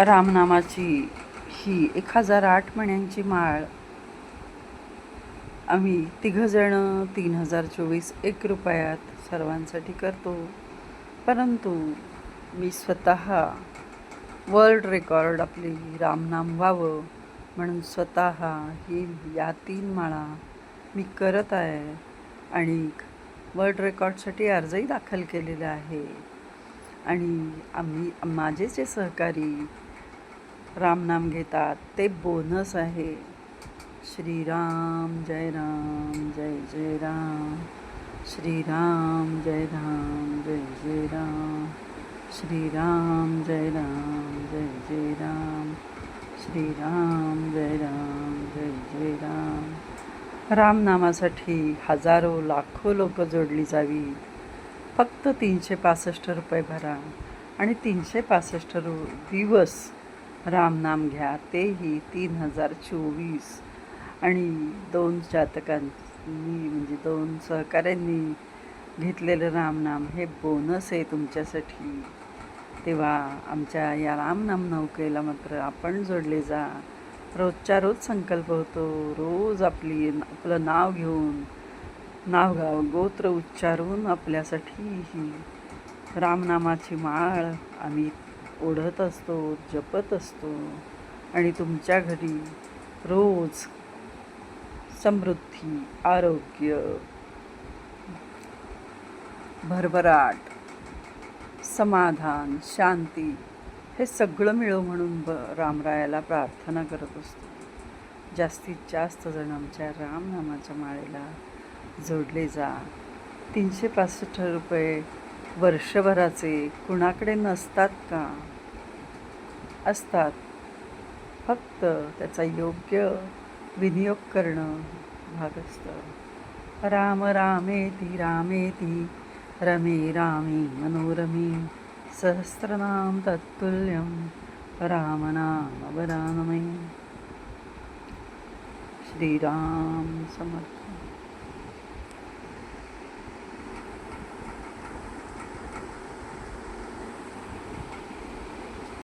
रामनामाची ही 1008 मण्यांची माळ आम्ही तिघंजणं 3024 ₹1 सर्वांसाठी करतो. परंतु मी स्वतः वर्ल्ड रेकॉर्ड आपली रामनाम व्हावं म्हणून स्वतः या 3 माळा मी करत आहे आणि वर्ल्ड रेकॉर्डसाठी अर्जही दाखल केलेला आहे. आणि माझे जे सहकारी रामनाम घेतात ते बोनस आहे. श्रीराम जय राम जय जय राम, श्रीराम जय राम जय जय राम, श्रीराम जय राम जय जय राम, श्रीराम जय राम जय जय राम. रामनामासाठी हजारो लाखो लोक जोडली जावी. फक्त ₹365 भरा आणि 365 दिवस रामनाम घ्या, तेही 3024. आणि 2 जातकांनी म्हणजे 2 सहकाऱ्यांनी घेतलेलं रामनाम हे बोनस आहे तुमच्यासाठी. तेव्हा आमच्या या रामनाम नौकेला मात्र आपण जोडले जा. रोजच्या रोज संकल्प होतो, रोज आपलं नाव घेऊन नाव गोत्र उच्चारून आपल्यासाठी ही रामनामाची माळ आम्ही ओढत असतो, जपत असतो. आणि तुमच्या घरी रोज समृद्धी, आरोग्य, भरभराट, समाधान, शांती हे सगळं मिळो म्हणून रामरायाला प्रार्थना करत असतो. जास्तीत जास्त जण आमच्या रामनामाच्या माळेला जोडले जा. ₹365 वर्षभराचे कुणाकडे नसतात का? असतात. फक्त त्याचा योग्य विनियोग करणं भाग असतं. राम रामेति रामेति रमे रामे मनोरमे, सहस्रनाम तत्तुल्यं रामनाम वरानने. श्रीराम समर्थ.